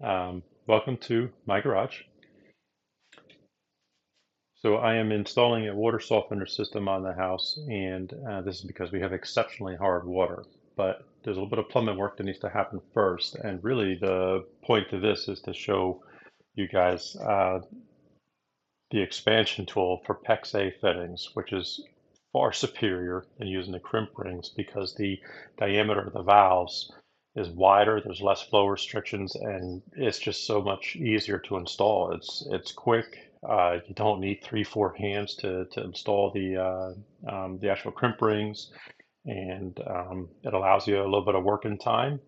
Welcome to my garage. So I am installing a water softener system on the house, and this is because we have exceptionally hard water. But there's a little bit of plumbing work that needs to happen first, and really the point of this is to show you guys the expansion tool for Pex A fittings, which is far superior than using the crimp rings because the diameter of the valves is wider, there's less flow restrictions, and it's just so much easier to install. It's quick. You don't need three, four hands to install the actual crimp rings, and it allows you a little bit of working time,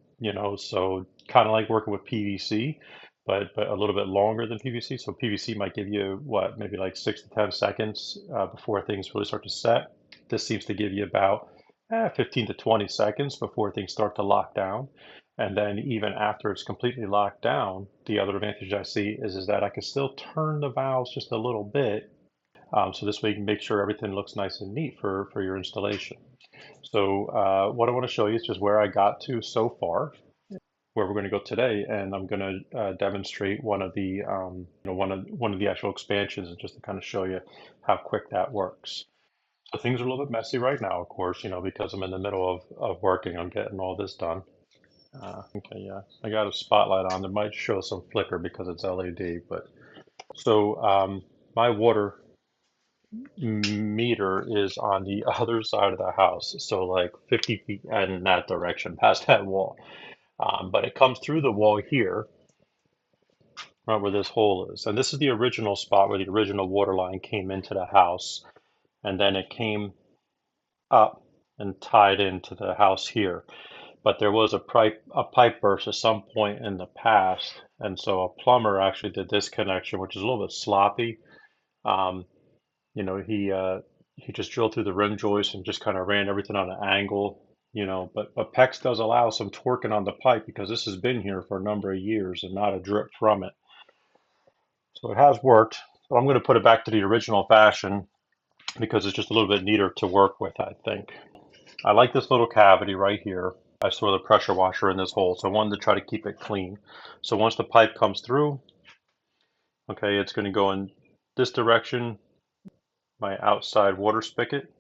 so kind of like working with PVC, but a little bit longer than PVC. So PVC might give you what, maybe like 6 to 10 seconds before things really start to set. This seems to give you about 15 to 20 seconds before things start to lock down. And then even after it's completely locked down, the other advantage I see is that I can still turn the valves just a little bit. So this way you can make sure everything looks nice and neat for your installation. So what I want to show you is just where I got to so far, where we're going to go today, and I'm going to demonstrate one of the one of the actual expansions, and just to kind of show you how quick that works. So things are a little bit messy right now, of course, because I'm in the middle of working on getting all this done. Okay, yeah, I got a spotlight on. There might show some flicker because it's LED, but so my water meter is on the other side of the house, so like 50 feet in that direction, past that wall. But it comes through the wall here, right where this hole is. And this is the original spot where the original water line came into the house, and then it came up and tied into the house here. But there was a pipe burst at some point in the past, and so a plumber actually did this connection, which is a little bit sloppy. Um, he just drilled through the rim joist and just kind of ran everything on an angle, but PEX does allow some torquing on the pipe because this has been here for a number of years and not a drip from it. So it has worked, but I'm going to put it back to the original fashion because it's just a little bit neater to work with, I think. I like this little cavity right here. I store the pressure washer in this hole, so I wanted to try to keep it clean. So once the pipe comes through, okay, it's going to go in this direction, my outside water spigot.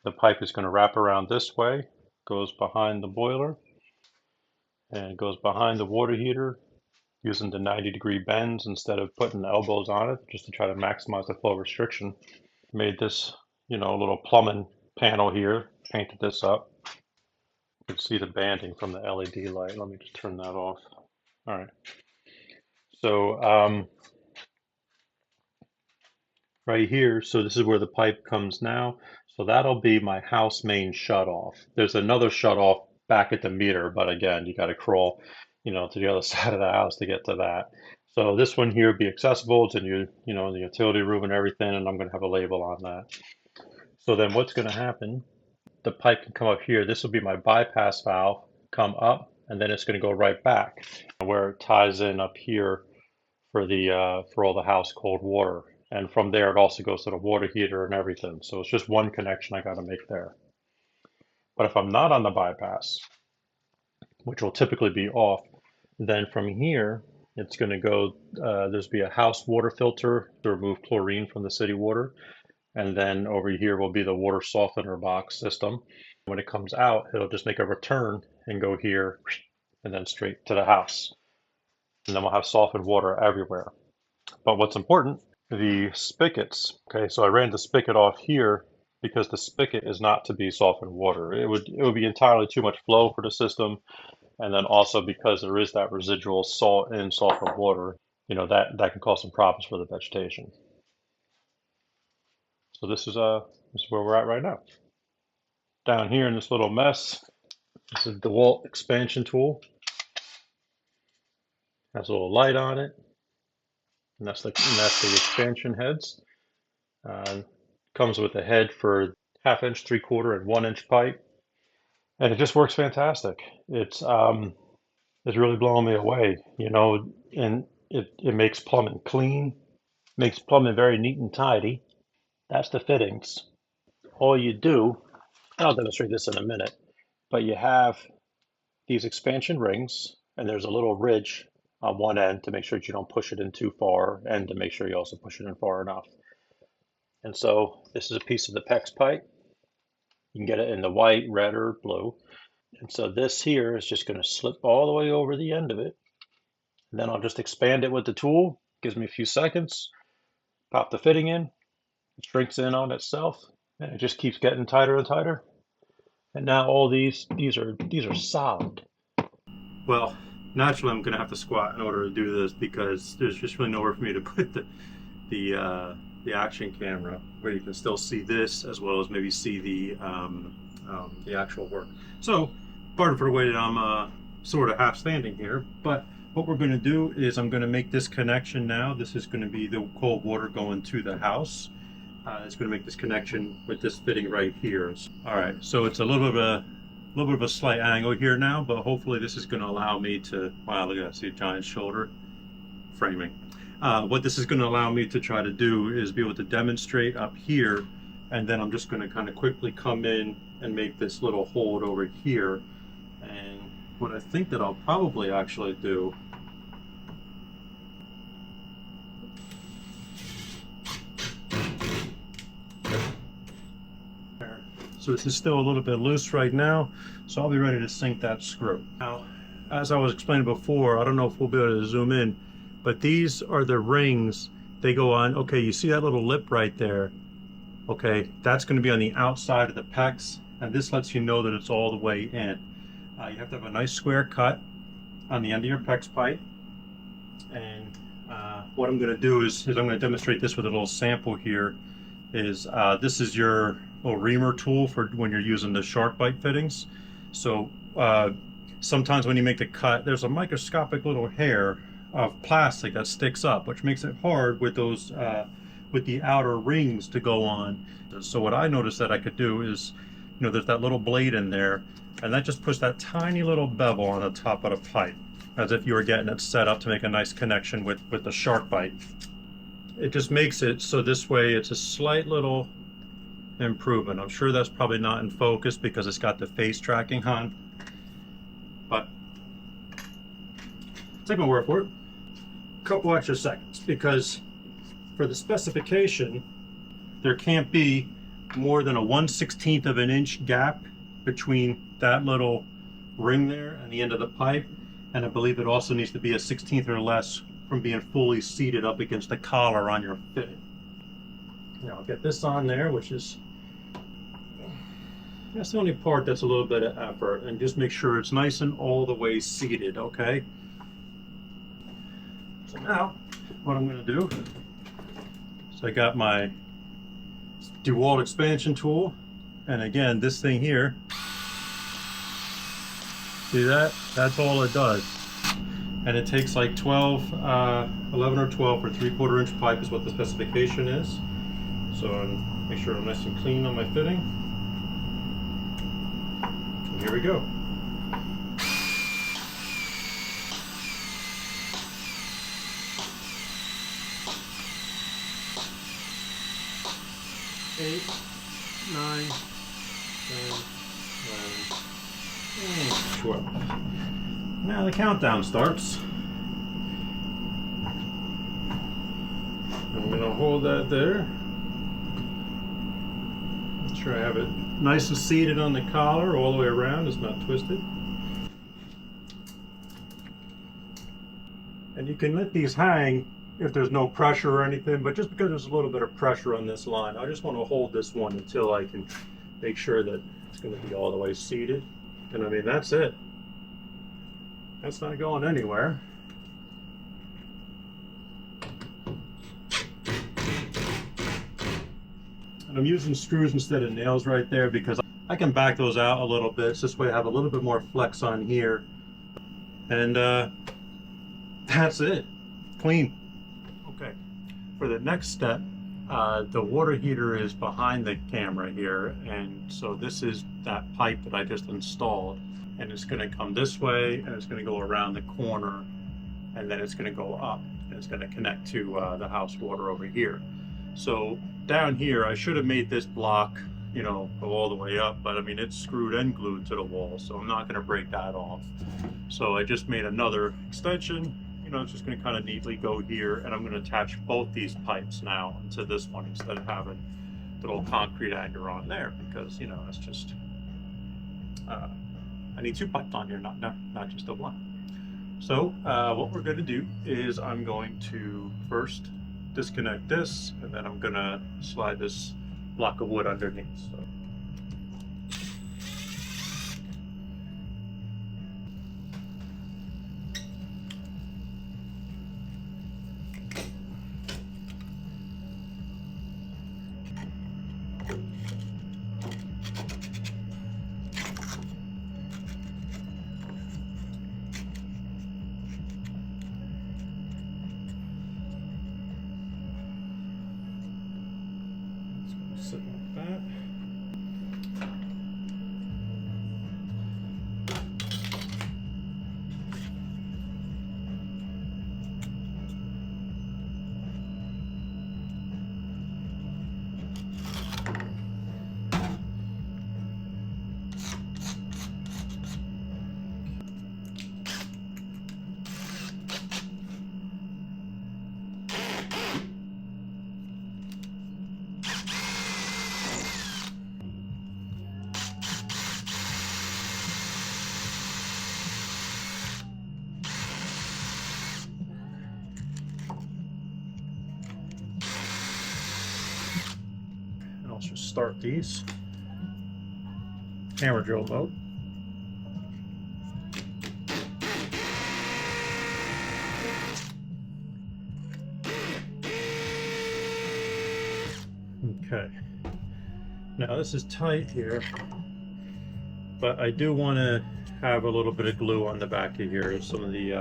The pipe is going to wrap around this way, goes behind the boiler, and goes behind the water heater using the 90-degree bends instead of putting elbows on it just to try to maximize the flow restriction. Made this, little plumbing panel here, painted this up. You can see the banding from the LED light. Let me just turn that off. All right. So right here, so this is where the pipe comes now. So that'll be my house main shutoff. There's another shutoff back at the meter, but again, you got to crawl, to the other side of the house to get to that. So this one here will be accessible to the utility room and everything, and I'm going to have a label on that. So then what's going to happen? The pipe can come up here. This will be my bypass valve, come up, and then it's going to go right back where it ties in up here for all the house cold water. And from there, it also goes to the water heater and everything. So it's just one connection I got to make there. But if I'm not on the bypass, which will typically be off, then from here, it's going to go, there's be a house water filter to remove chlorine from the city water. And then over here will be the water softener box system. When it comes out, it'll just make a return and go here and then straight to the house. And then we'll have softened water everywhere. But what's important, the spigots. Okay, so I ran the spigot off here because the spigot is not to be softened water. It would be entirely too much flow for the system, and then also because there is that residual salt in softened water, that can cause some problems for the vegetation. So this is where we're at right now. Down here in this little mess, this is the DeWalt expansion tool. Has a little light on it, and that's the expansion heads. Comes with a head for half-inch, three-quarter, and 1-inch pipe, and it just works fantastic. It's really blowing me away, and it makes plumbing clean, makes plumbing very neat and tidy. That's the fittings. All you do, and I'll demonstrate this in a minute, but you have these expansion rings, and there's a little ridge on one end to make sure that you don't push it in too far and to make sure you also push it in far enough. And so this is a piece of the PEX pipe. You can get it in the white, red, or blue. And so this here is just going to slip all the way over the end of it. And then I'll just expand it with the tool. Gives me a few seconds. Pop the fitting in. It shrinks in on itself, and it just keeps getting tighter and tighter. And now all these are solid. Well, naturally I'm gonna have to squat in order to do this because there's just really nowhere for me to put the action camera where you can still see this as well as maybe see the actual work. So, pardon for the way that I'm sort of half standing here, but what we're going to do is I'm going to make this connection now. This is going to be the cold water going to the house. It's going to make this connection with this fitting right here. All right, so it's a little bit of a slight angle here now, but hopefully this is going to allow me to, wow, look at that, see a giant shoulder framing. What this is going to allow me to try to do is be able to demonstrate up here, and then I'm just going to kind of quickly come in and make this little hold over here. And what I think that I'll probably actually do there. So this is still a little bit loose right now, so I'll be ready to sink that screw. Now, as I was explaining before, I don't know if we'll be able to zoom in, but these are the rings. They go on, okay, you see that little lip right there? Okay, that's going to be on the outside of the PEX, and this lets you know that it's all the way in. You have to have a nice square cut on the end of your PEX pipe. And what I'm going to do is I'm going to demonstrate this with a little sample here. This is your little reamer tool for when you're using the shark bite fittings. So sometimes when you make the cut, there's a microscopic little hair of plastic that sticks up, which makes it hard with those with the outer rings to go on. So what I noticed that I could do is, you know, there's that little blade in there, and that just puts that tiny little bevel on the top of the pipe, as if you were getting it set up to make a nice connection with the shark bite. It just makes it so this way it's a slight little improvement. I'm sure that's probably not in focus because it's got the face tracking on, but take my word for it. A couple extra seconds, because for the specification there can't be more than a 1/16 of an inch gap between that little ring there and the end of the pipe, and I believe it also needs to be a 1/16 or less from being fully seated up against the collar on your fitting. Now I'll get this on there, which is, that's the only part that's a little bit of effort, and just make sure it's nice and all the way seated, okay? So now what I'm going to do is I got my DeWalt expansion tool, and again, this thing here, see that? That's all it does. And it takes like 11 or 12 for 3/4 inch pipe is what the specification is. So make sure I'm nice and clean on my fitting. And here we go. Eight, 9, 10, 11, and 12. Now the countdown starts. I'm going to hold that there. Make sure I have it nice and seated on the collar all the way around, it's not twisted. And you can let these hang if there's no pressure or anything, but just because there's a little bit of pressure on this line, I just want to hold this one until I can make sure that it's going to be all the way seated. And I mean, that's it. That's not going anywhere. And I'm using screws instead of nails right there because I can back those out a little bit. So this way I have a little bit more flex on here. And that's it. Clean. Okay, for the next step, the water heater is behind the camera here, and so this is that pipe that I just installed, and it's going to come this way, and it's going to go around the corner, and then it's going to go up, and it's going to connect to the house water over here. So down here, I should have made this block, you know, go all the way up, but I mean, it's screwed and glued to the wall, so I'm not going to break that off. So I just made another extension. You know, it's just going to kind of neatly go here, and I'm going to attach both these pipes now into this one instead of having the little concrete anchor on there, because, you know, that's just I need two pipes on here, not just the one. So what we're going to do is I'm going to first disconnect this, and then I'm going to slide this block of wood underneath. So. Sit like that. I'll just start these. Hammer drill mode. Okay. Now this is tight here, but I do want to have a little bit of glue on the back of here, some of the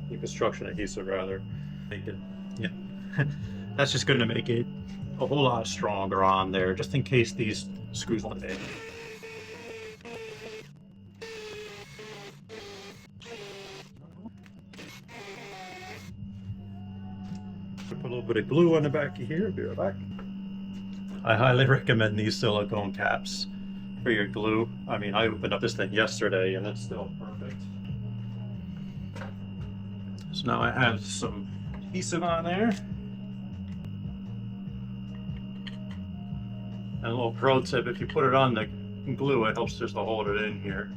construction adhesive rather. Make it, yeah. That's just going to make it a whole lot stronger on there, just in case these screws one day. Put a little bit of glue on the back of here, be right back. I highly recommend these silicone caps for your glue. I mean, I opened up this thing yesterday and it's still perfect. So now I have some adhesive on there. And a little pro tip, if you put it on the glue, it helps just to hold it in here.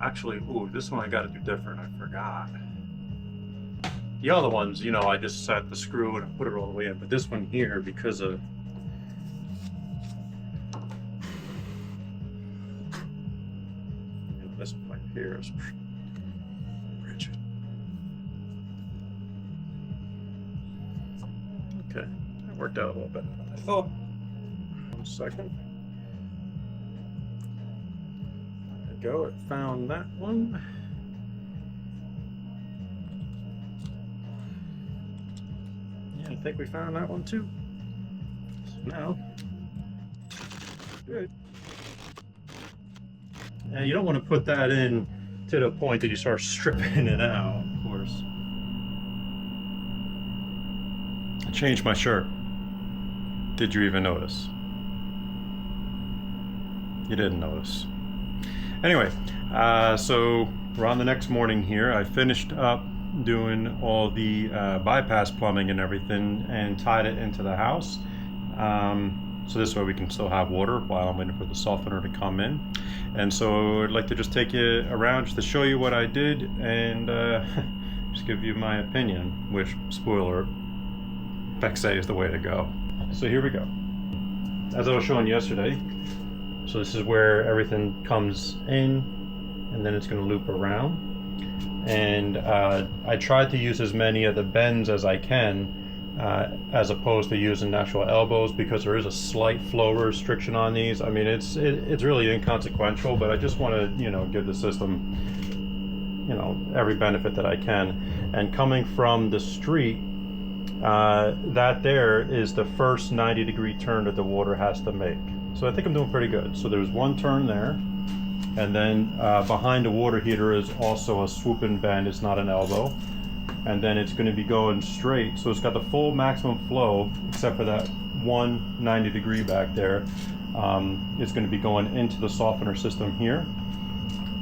Actually, ooh, this one I gotta do different, I forgot. The other ones, you know, I just set the screw and put it all the way in, but this one here, because of this pipe here is rigid. Okay, that worked out a little bit. I thought. 1 second. There we go, it found that one. Yeah, I think we found that one too. So now, good. And you don't want to put that in to the point that you start stripping it out, of course. I changed my shirt. Did you even notice? You didn't notice. Anyway, so we're on the next morning here. I finished up doing all the bypass plumbing and everything and tied it into the house. So this way we can still have water while I'm waiting for the softener to come in. And so I'd like to just take you around just to show you what I did and just give you my opinion, which, spoiler, Pex A is the way to go. So here we go. As I was showing yesterday, so this is where everything comes in and then it's going to loop around. And I tried to use as many of the bends as I can as opposed to using actual elbows, because there is a slight flow restriction on these. I mean, it's really inconsequential, but I just want to, you know, give the system, you know, every benefit that I can. And coming from the street, that there is the first 90-degree turn that the water has to make. So I think I'm doing pretty good. So there's one turn there, and then behind the water heater is also a swoop and bend. It's not an elbow. And then it's going to be going straight. So it's got the full maximum flow, except for that one 90-degree back there. It's going to be going into the softener system here.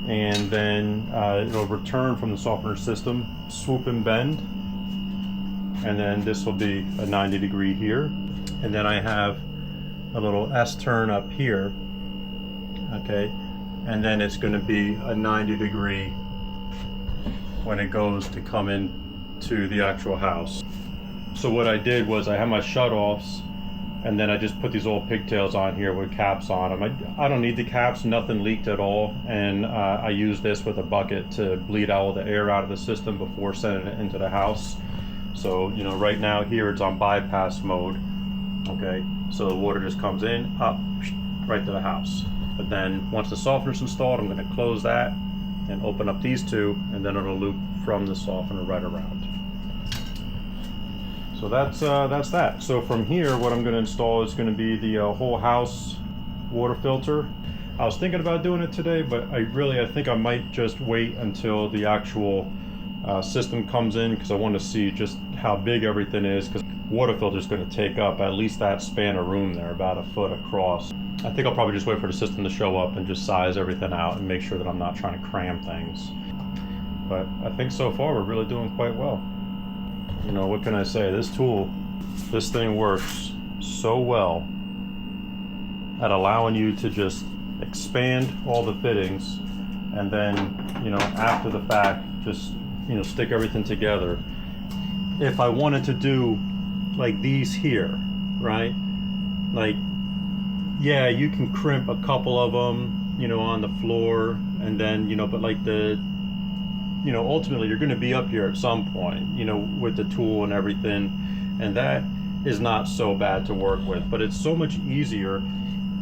and then it'll return from the softener system, swoop and bend, and then this will be a 90 degree here, and then I have a little S turn up here, okay, and then it's going to be a 90 degree when it goes to come in to the actual house. So what I did was I have my shutoffs, and then I just put these old pigtails on here with caps on them. I don't need the caps, nothing leaked at all, and I use this with a bucket to bleed all the air out of the system before sending it into the house. So, you know, right now here it's on bypass mode, okay? So the water just comes in, up, right to the house. But then once the softener's installed, I'm gonna close that and open up these two, and then it'll loop from the softener right around. So that's that. So from here, what I'm going to install is going to be the whole house water filter. I was thinking about doing it today, but I think I might just wait until the actual system comes in, because I want to see just how big everything is, because water filter is going to take up at least that span of room there, about a foot across. I think I'll probably just wait for the system to show up and just size everything out and make sure that I'm not trying to cram things. But I think so far we're really doing quite well. You know, what can I say? This thing works so well at allowing you to just expand all the fittings, and then, you know, after the fact, just, you know, stick everything together. If I wanted to do like these here, right? Like, yeah, you can crimp a couple of them, you know, on the floor, and then, you know, but like you know, ultimately you're going to be up here at some point, you know, with the tool and everything, and that is not so bad to work with. But it's so much easier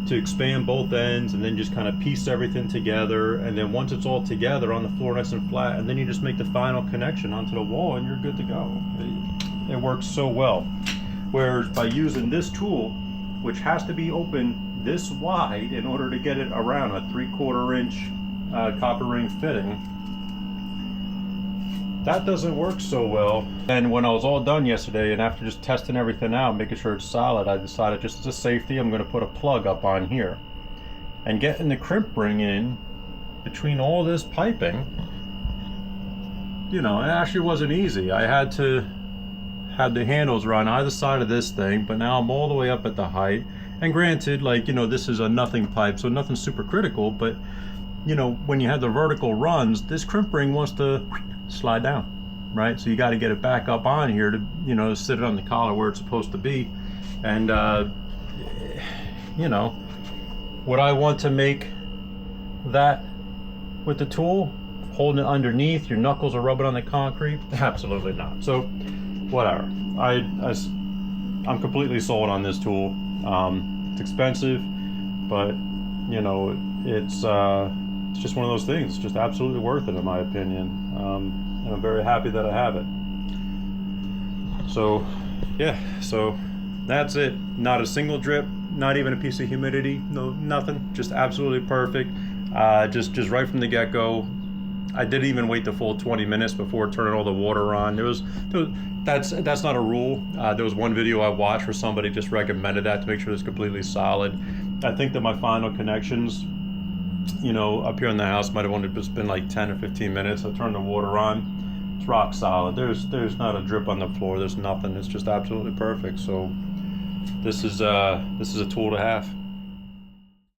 to expand both ends and then just kind of piece everything together, and then once it's all together on the floor nice and flat, and then you just make the final connection onto the wall and you're good to go. It works so well. Whereas by using this tool, which has to be open this wide in order to get it around a 3/4 inch copper ring fitting, that doesn't work so well. And when I was all done yesterday, and after just testing everything out, making sure it's solid, I decided, just as a safety, I'm going to put a plug up on here. And getting the crimp ring in between all this piping, you know, it actually wasn't easy. I had to have the handles run either side of this thing, but now I'm all the way up at the height. And granted, like, you know, this is a nothing pipe, so nothing super critical, but, you know, when you have the vertical runs, this crimp ring wants to slide down, right? So you got to get it back up on here to, you know, sit it on the collar where it's supposed to be. And you know, would I want to make that with the tool, holding it underneath, your knuckles are rubbing on the concrete? Absolutely not. So whatever, I'm completely sold on this tool. It's expensive, but, you know, it's just one of those things. It's just absolutely worth it, in my opinion. And I'm very happy that I have it. So yeah, so that's it. Not a single drip, not even a piece of humidity, no, nothing. Just absolutely perfect. Just right from the get-go. I didn't even wait the full 20 minutes before turning all the water on. That's not a rule. There was one video I watched where somebody just recommended that to make sure it's completely solid. I think that my final connections, you know, up here in the house might have only just been like 10 or 15 minutes. I turned the water on. It's rock solid. There's not a drip on the floor. There's nothing. It's just absolutely perfect. So this is a tool to have.